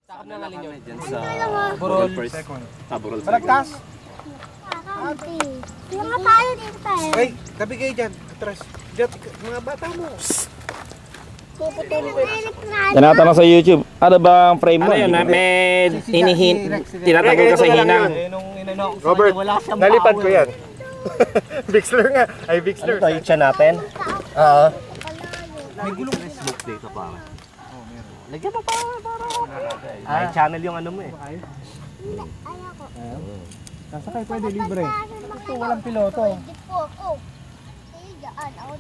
Takap na nga ninyo dyan sa Burol. Burol. Balagtas. Yung nga tayo dito tayo. Ay, tabi kayo dyan. Atras. Diyan, mga bata mo. Puputulin ko yun. Tinatanong sa YouTube, ano ba ang frame mo? Ano yun? May tinatagol ka sa hinang. Robert, nalipad ko yan. Bixler nga. Ay, Bixler. Ano to, yung tiyan natin? Oo. May gulong smoke dito pa. Lagyan mo pa para channel yung ano mo eh. Sasakay pwede, libre. Ito, walang piloto.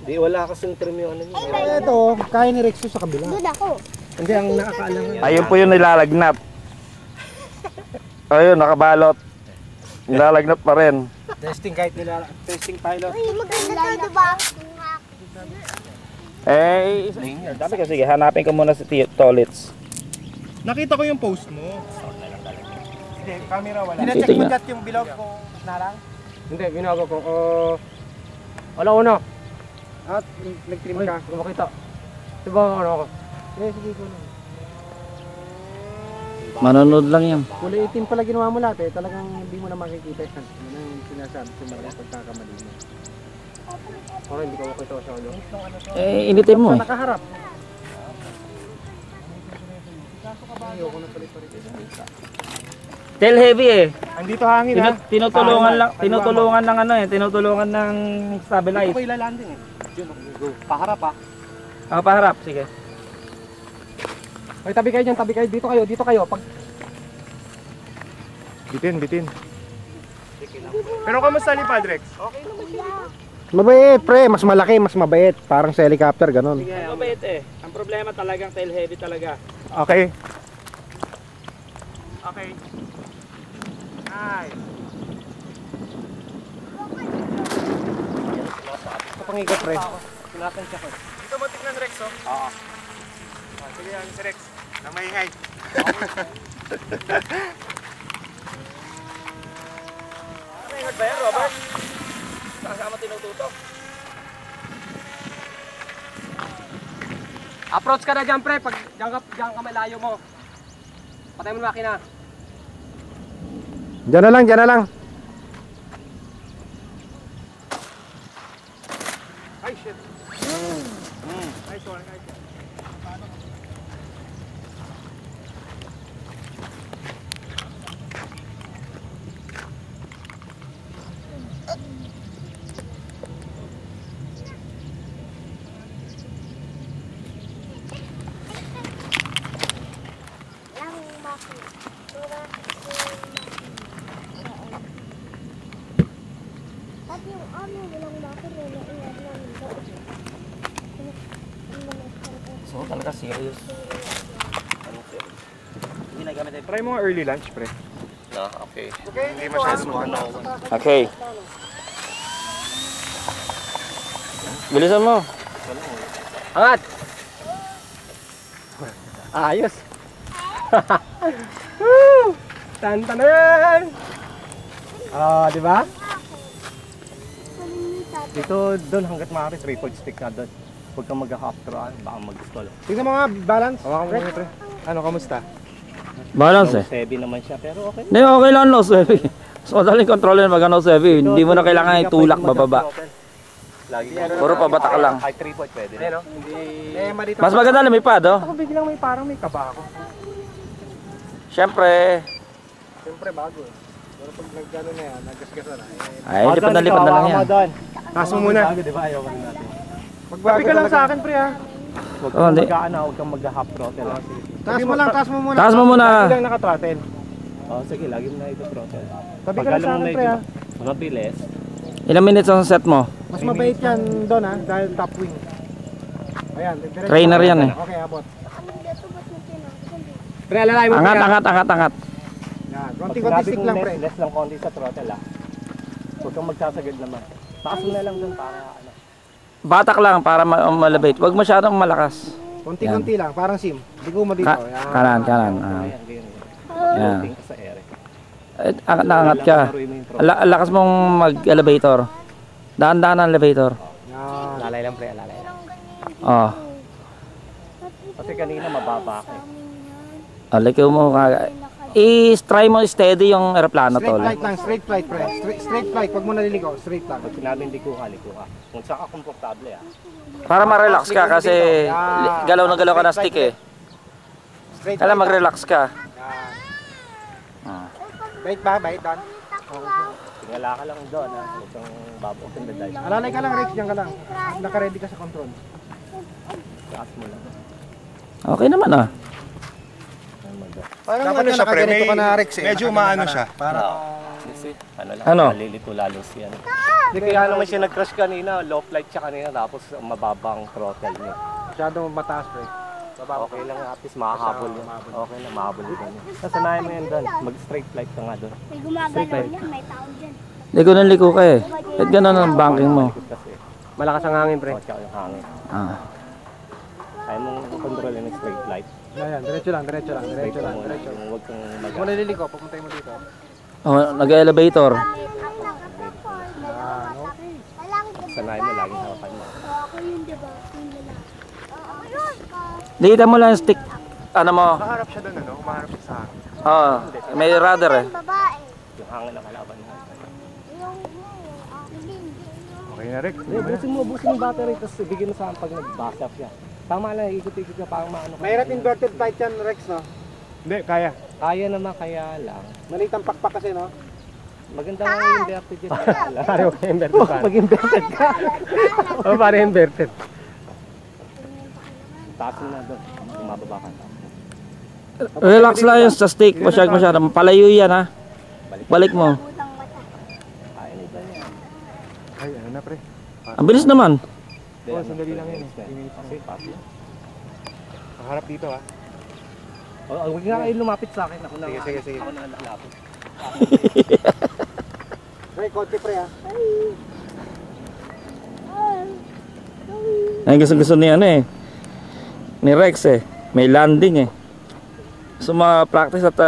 Di wala kasing trim yung ano niya. Ito, kaya ni Rexo sa kabila. Doon ako. Hindi, ang nakakaalam. Ayun po yung nilalagnat. Ayun, nakabalot. Nilalagnat pa rin. Testing kahit nila, testing pilot. Uy, maganda to, diba? Eh, sabi ko, sige, hanapin ko muna si Tolits. Nakita ko yung post mo. Hindi, camera wala. Ito Pinacheck mo nga. dyan yung bilog kung nalang? Hindi, binago ko. Wala ko na. At nag-trim ka. Hindi makita. Diba ano ako? Eh, sige ko na. Manonood lang yan. Kulay itim pala ginawa mo lahat eh. Talagang hindi mo na makikita yan. Ano yung sinasabi sa mga pagkakamali mo. Parang hindi ko makita ko siya. Eh, initin mo eh. Nakaharap. Tail heavy eh. Andito hangin ha. Tinutulungan ng ano eh, tinutulungan ng stabilize. Ito ko ilalanding eh. Yun, go. Paharap ha. Ah, paharap, sige. Ay, tabi kayo dyan, tabi kayo. Dito kayo. Pag... Bitin. Pero kamusta ni Padrex? Mabait, pre. Mas malaki, mas mabait. Parang sa helicopter, ganun. Ang mabait eh. Ang problema talagang tail heavy talaga. Okay. Okay. Nice. Kapangigat, pre. Sinatansya ko. Dito mo tignan Rex oh. Oo. Sige yan si Rex. Na maingay. Ano ba yan, Robert? Kasama tinututok. Approach ka na dyan, pre. Pag dyan ka malayo mo. Patay mo na makina. Diyan na lang. Ay, shit. Nice one. At yung ano, walang bakit na naiwan namin doon. So, talaga serious. Hindi na gamit Try mo nga early lunch, pre. Okay. Hindi masyadong Okay. Bilisan mo. Angat! Ayos! Tantanan! Ah, di ba? Dito doon hanggat maaari 3-4 stick na doon. Huwag kang mag-half throw, baka mag-stall. Tignan mo nga, balance. Hawakan mo nga, pre. Ano, kamusta? Balance eh. Heavy naman siya pero okay. Hindi, okay lang nose heavy. So, madaling kontrolin pag nose heavy. Hindi mo na kailangan itulak bababa. Lagi Puro pabatak lang. Kahit 3-4 pwede. Ano? Eh, malito. Mas maganda lumipad, oh. Ako biglang may parang may kaba ako. Siyempre. Siyempre, bago eh. Pero pag nag-gano na yan, naggasgasan na. Ay, lipad na lang yan. Taas mo muna. Di ba ayaw natin. Tabi ka lang sa akin, pre ha. Huwag Oh, kang hindi. huwag kang mag-half throttle. Taas mo lang, taas mo muna. Taas mo muna. Lagi lang naka-throttle. Oh, sige, lagi mo na ito throttle. Tabi ka lang sa akin, pre ha. Mabilis. Ilang minutes ang set mo? Mas mabait yan doon ha, dahil top wing. Ayan, diretso. Trainer yan eh. Okay, abot. Pre, alalay mo, pre. Angat. Yan, konti-konti stick lang, pre. Less lang konti sa throttle ah. Huwag kang magsasagad naman. Taas mo na lang doon para ano. Batak lang para malabate. Huwag masyadong malakas. Konti-konti lang, parang sim. Diguma dito. Yan. Kanan. Ayan, ganyan. Yan. Tingin ka sa ere. Nakangat ka. Lakas mong mag-elevator. Daan-daan ang elevator. Yan. Lalay lang pre, lalay. Oh. Kasi kanina mababa ka eh. Liko mo ka. I-try mo steady yung aeroplano Straight tol. flight lang, straight flight, pre. Straight flight, wag mo naliliko, straight lang. Pag sinabing liko ka. Kung saan ka komportable Para ma-relax ka kasi galaw na galaw ka na stick eh. Straight Kailangan flight. mag-relax ka. Bait ba? Bait doon. Tingala ka lang doon ha. Huwag kang babuksan na dahil. Alalay ka lang, Rex, diyan ka lang. Naka-ready ka sa control. Taas mo lang. Okay naman ah. Parang Dapat ano na siya, pre, nakaganito ka na, Rex, eh. medyo Nakaganito maano ka na. siya. Para Kasi ano lang, Ano? malilito lalo siya. Hindi kaya naman siya nag-crash kanina, low flight siya kanina tapos mababang throttle niya. masyadong mataas, pre. Okay lang at least makahabol yan. Okay lang, mahabol yan. Sasanayan mo yan doon, mag-straight flight ka nga doon. May gumagalaw yan, may tao dyan. Liko ng liko ka eh. Ba't ganun ang banking mo? Kasi Malakas ang hangin, pre. kotsa yung hangin. Ah. Kaya mong control yung straight flight. Ayan, diretso lang, diretso lang, Straight diretso ka lang, muna, diretso. yung huwag kang Huwag mo naliliko, papuntay mo dito. Oh, nag-elevator. sanayin mo, laging harapan mo. Ako yun, diba? Yung lalaki. Dito mo lang yung stick. Ano mo? Maharap siya doon, ano? Maharap siya sa akin. Oh, may rudder eh. Yung babae. Yung hangin ng kalaban mo. Yung akin. Okay na, Rick. Busin mo yung battery, tapos ibigin mo sa akin pag nag-back up siya. Tama lang, ikot-ikot ka parang maano ka. Mahirap inverted flight yan, Rex, no? Hindi, kaya. Kaya naman, kaya lang. Maliit ang pakpak kasi, no? Maganda nga yung inverted yun. Pare, huwag ka inverted pa. Pag-inverted ka. O, pare, inverted. Taas mo na doon, bumababa ka. Relax lang yung sa stick. Masyado. Palayo yan ha. Balik mo. Butang mata. Kaya nito yan. Ay, ano na, pre? Ang bilis naman. Oo, sandali lang yun eh. Kasi papi. Maharap dito, ha? Huwag nga kayo lumapit sa akin. Ako na. Sige. Ako na lalapit. Pre, konti, pre, ha? Ay gusto ni ano eh. Ni Rex eh. May landing eh. So ma-practice at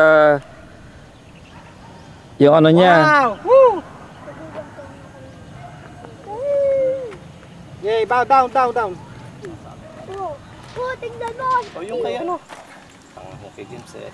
yung ano niya. Wow! Woo! Yay, bow down. Oh, tingnan mo. O yung kay ano? Tanga mo kay James eh.